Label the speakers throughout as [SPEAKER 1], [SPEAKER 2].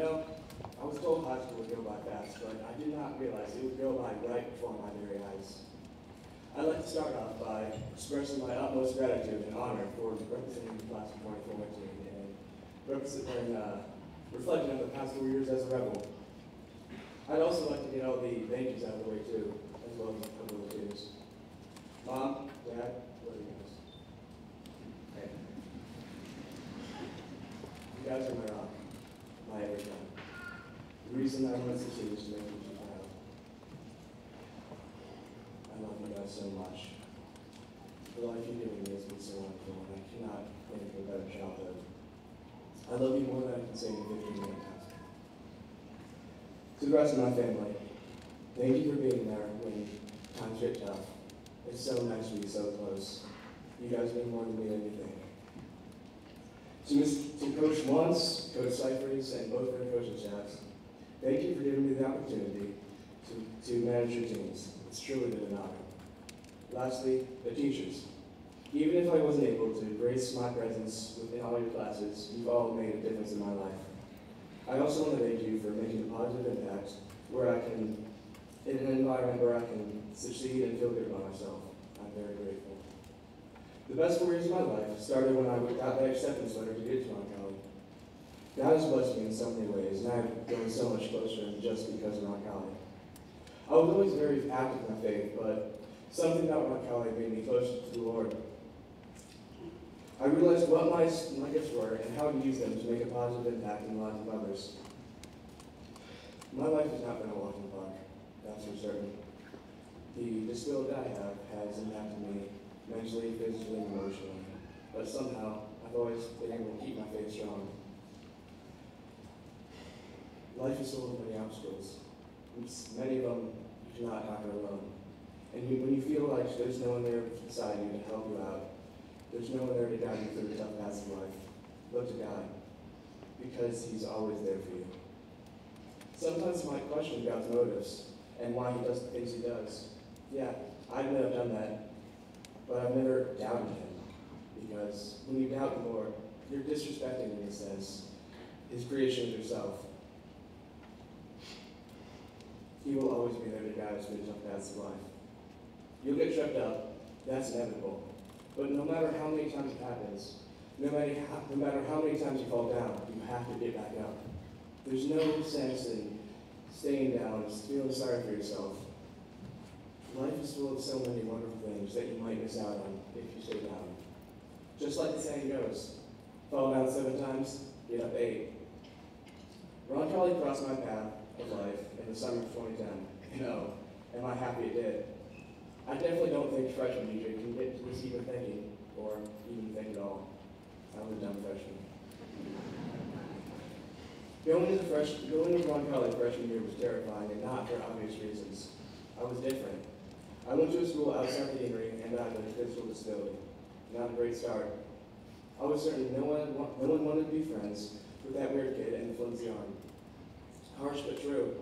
[SPEAKER 1] know, I was told high school would go by fast, but I did not realize it would go by right before my very eyes. I'd like to start off by expressing my utmost gratitude and honor for representing the class of 2014 and reflecting on the past 4 years as a rebel. I'd also like to get all the thank yous out of the way too, as well as a couple of tears. Mom, Dad, what are you guys? Hey. You guys are my rock, my everything. The reason I want to succeed is to make you proud. I love you guys so much. The life you've given me has been so wonderful, and I cannot think of a better childhood. I love you more than I can say in 15 minutes. To the rest of my family, thank you for being there when times get tough. It's so nice to be so close. You guys mean more than me than you think. To Coach Once, Coach Cyphers, and both their coaching staffs, thank you for giving me the opportunity to manage your teams. It's truly been an honor. Lastly, the teachers. Even if I wasn't able to grace my presence within all your classes, you've all made a difference in my life. I also want to thank you for making a positive impact in an environment where I can succeed and feel good about myself. I'm very grateful. The best 4 years of my life started when I got that acceptance letter to get to Rock College. God has blessed me in so many ways, and I've grown so much closer just because of Rock College. I was always very active in my faith, but something about Rock College made me closer to the Lord. I realized what my gifts were and how to use them to make a positive impact in the lives of others. My life has not been a walk in the park, that's for certain. The disability I have has impacted me mentally, physically, and emotionally, but somehow I've always been able to keep my faith strong. Life is full of many obstacles. Many of them you cannot conquer alone. And when you feel like there's no one there beside you to help you out, there's no one there to guide you through the tough paths of life, look to God, because He's always there for you. Sometimes you might question God's motives and why He does the things He does. Yeah, I admit I've done that, but I've never doubted Him, because when you doubt the Lord, you're disrespecting, in a sense, His creation of yourself. He will always be there to guide us through the tough paths of life. You'll get tripped up, that's inevitable. But no matter how many times it happens, no matter how many times you fall down, you have to get back up. There's no sense in staying down and feeling sorry for yourself. Life is full of so many wonderful things that you might miss out on if you stay down. Just like the saying goes, fall down 7 times, get up 8. Ron Kelly crossed my path of life in the summer of 2010. Am I happy it did? I definitely don't think freshman DJ can get to this even thinking, or even think at all. I was a dumb freshman. Going to Ron College freshman year was terrifying, and not for obvious reasons. I was different. I went to a school outside the Deanery, and I had a physical disability. Not a great start. I was certain no one wanted to be friends with that weird kid and the flimsy arm. Harsh but true.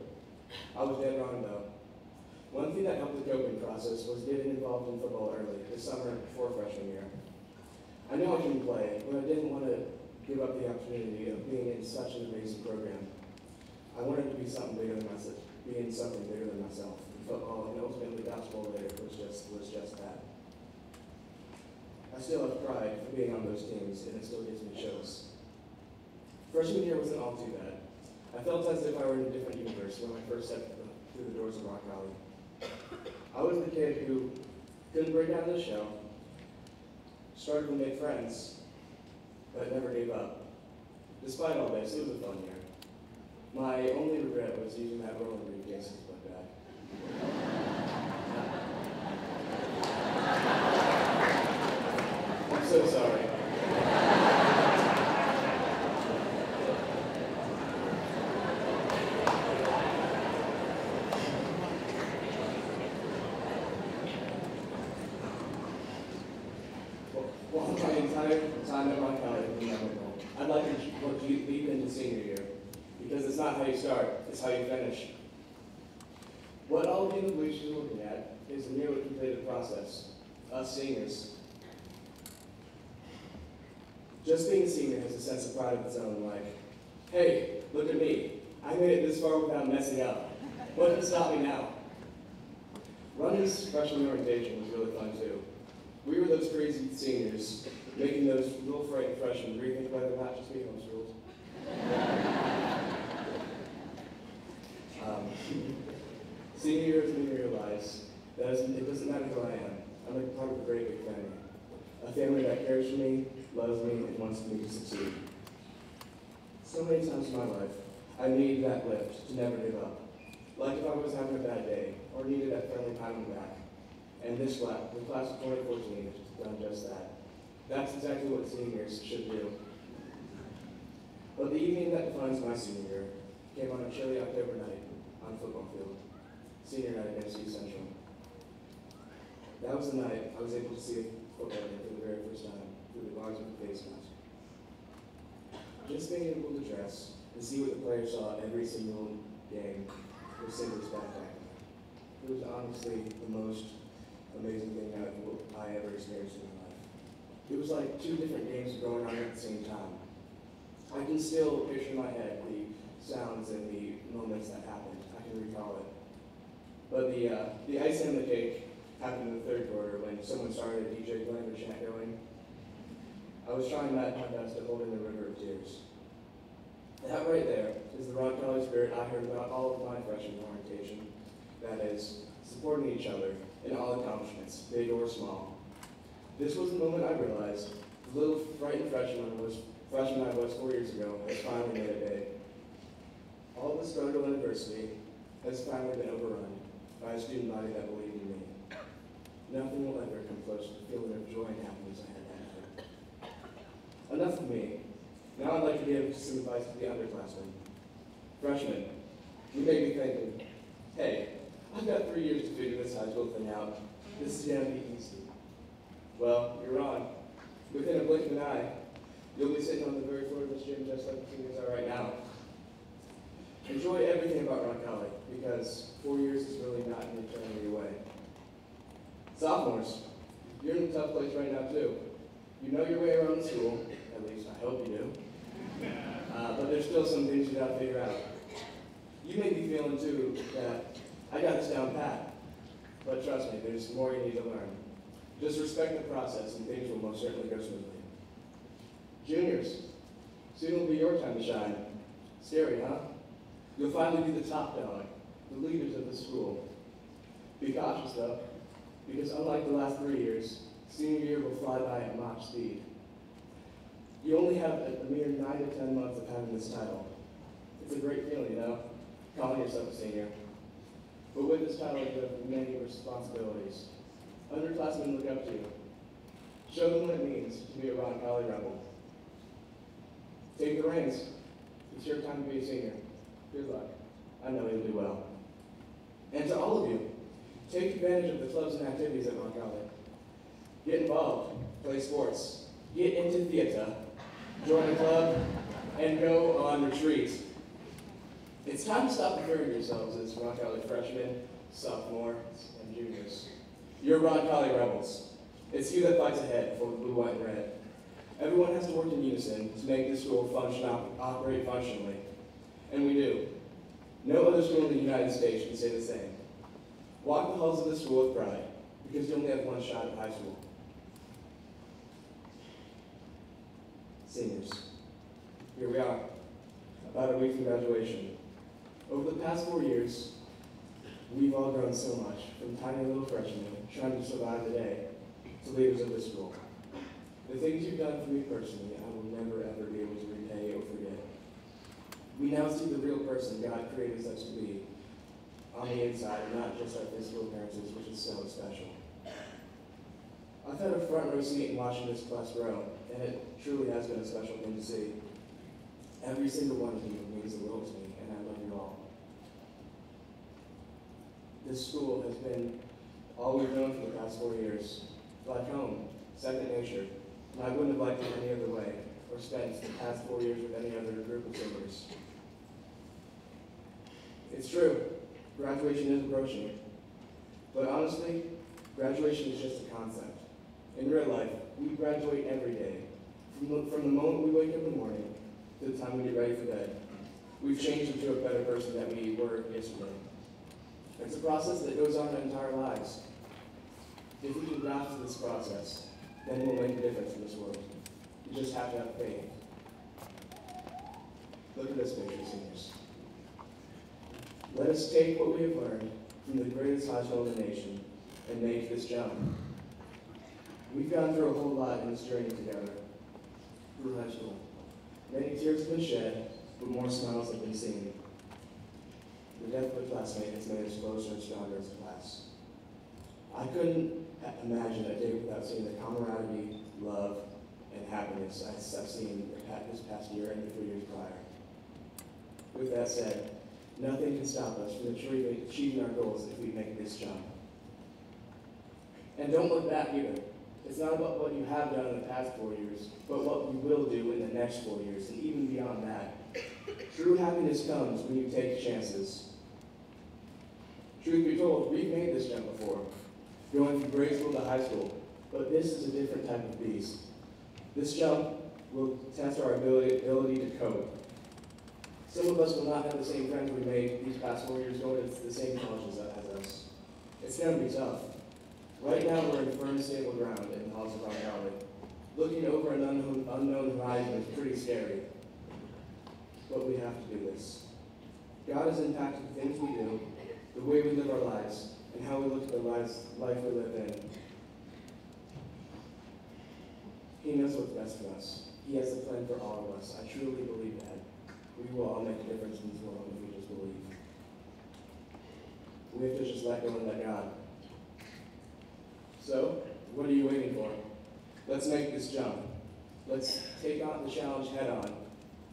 [SPEAKER 1] I was dead wrong though. One thing that helped the coping process was getting involved in football early, the summer before freshman year. I knew I couldn't play, but I didn't want to give up the opportunity of being in such an amazing program. I wanted to be something bigger than myself, being something bigger than myself. And football and ultimately basketball later was just that. I still have pride for being on those teams, and it still gives me chills. Freshman year wasn't all too bad. I felt as if I were in a different universe when I first stepped through the doors of Rock College. I was the kid who couldn't break out of the shell, started to make friends, but never gave up. Despite all this, it was a fun year. My only regret was using that rolling briefcase as my bag. I'm so sorry. Well, my entire time at Rock College was memorable. I'd like to lead into senior year, because it's not how you start, it's how you finish. What all of you in the bleachers are looking at is the nearly completed process, us seniors. Just being a senior has a sense of pride of its own, like, hey, Look at me. I made it this far without messing up. What can stop me now? Running's freshman orientation was really fun too. We were those crazy seniors, making those little frightened freshmen rethink whether or not just be homeschooled. Senior year made me realize that it doesn't matter who I am. I'm a part of a great big family. A family that cares for me, loves me, and wants me to succeed. So many times in my life, I needed that lift to never give up. Like if I was having a bad day, or needed that friendly pat on the back. And this class, the class of 2014, has done just that. That's exactly what seniors should do. But the evening that defines my senior year came on a chilly October night on a football field. Senior night against East Central. That was the night I was able to see a football game for the very first time through the bars of the face mask. Just being able to dress and see what the players saw every single game was simply spectacular. It was honestly the most amazing thing I ever experienced in my life. It was like two different games going on at the same time. I can still picture in my head the sounds and the moments that happened. I can recall it. But the icing on the cake happened in the third quarter when someone started a DJ Glander chant going. I was trying my best to hold in the river of tears. That right there is the Rock College spirit I heard about all of my freshman orientation. That is, supporting each other in all accomplishments, big or small. This was the moment I realized the little frightened freshman I was 4 years ago has finally made it big. All the struggle and adversity has finally been overrun by a student body that believed in me. Nothing will ever come close to the feeling of joy and happiness I had that night. Enough of me. Now I'd like to give some advice to the underclassmen. Freshmen, you may be thinking, hey, I've got 3 years to figure this high school thing out. This is going to be easy. Well, you're wrong. Within a blink of an eye, you'll be sitting on the very floor of this gym just like the seniors are right now. Enjoy everything about Rock College, because 4 years is really not an eternity away. Sophomores, you're in a tough place right now too. You know your way around the school, at least I hope you do. But there's still some things you gotta figure out. You may be feeling too that I got this down pat, but trust me, there's more you need to learn. Just respect the process and things will most certainly go smoothly. Juniors, soon will be your time to shine. Scary, huh? You'll finally be the top dog, the leaders of the school. Be cautious though, because unlike the last 3 years, senior year will fly by at Mach speed. You only have a mere 9 to 10 months of having this title. It's a great feeling, you know, calling yourself a senior. But with this title, you have many responsibilities. Underclassmen look up to you. Show them what it means to be a Ron Colley rebel. Take the reins. It's your time to be a senior. Good luck. I know you'll do well. And to all of you, take advantage of the clubs and activities at Ron Colley. Get involved, play sports, get into theater, join a club, and go on retreat. It's time to stop referring to yourselves as Ron Colley freshmen, sophomores, and juniors. You're Ron Colley rebels. It's you that fights ahead for the blue, white, and red. Everyone has to work in unison to make this school operate functionally. And we do. No other school in the United States can say the same. Walk the halls of the school with pride, because you only have one shot at high school. Seniors, here we are, about a week from graduation. Over the past 4 years, we've all grown so much, from tiny little freshmen trying to survive the day to leaders of this school. The things you've done for me personally, I will never ever be able to repay or forget. We now see the real person God created us to be on the inside, and not just our physical appearances, which is so special. I've had a front row seat in watching this class grow, and it truly has been a special thing to see. Every single one of you means the world to me, and I love you all. This school has been all we've known for the past 4 years. Like home, second nature, and I wouldn't have liked it any other way, or spent the past 4 years with any other group of seniors. It's true, graduation is approaching. But honestly, graduation is just a concept. In real life, we graduate every day, from the moment we wake up in the morning to the time we get ready for bed. We've changed into a better person than we were yesterday. It's a process that goes on our entire lives. If we can grasp this process, then we'll make a difference in this world. You just have to have faith. Look at this picture, seniors. Let us take what we have learned from the greatest high school in the nation and make this jump. We've gone through a whole lot in this journey together through high school. Many tears have been shed, but more smiles have been seen. The death of a classmate has made us closer and stronger as a class. I couldn't imagine a day without seeing the camaraderie, love, and happiness I've seen this past year and the 3 years prior. With that said, nothing can stop us from achieving our goals if we make this jump. And don't look back either. It's not about what you have done in the past 4 years, but what you will do in the next 4 years, and even beyond that. True happiness comes when you take chances. Truth be told, we've made this jump before, going from grade school to high school, but this is a different type of beast. This jump will test our ability to cope. Some of us will not have the same friends we made these past 4 years going to the same colleges as us. It's going to be tough. Right now, we're in firm, stable ground in the halls of our valley. Looking over an unknown horizon is pretty scary, but we have to do this. God has impacted the things we do, the way we live our lives, and how we look at the life we live in. He knows what's best for us. He has a plan for all of us. I truly believe that. We will all make a difference in this world if we just believe. We have to just let go and let God. So, what are you waiting for? Let's make this jump. Let's take on the challenge head on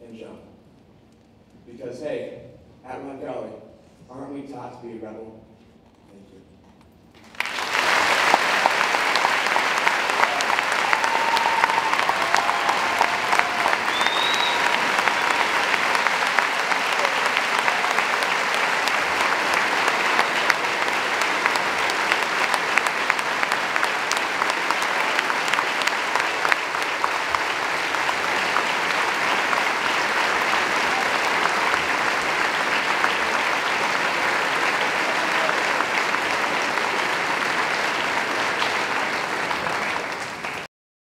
[SPEAKER 1] and jump. Because hey, at Rock Valley, aren't we taught to be a rebel?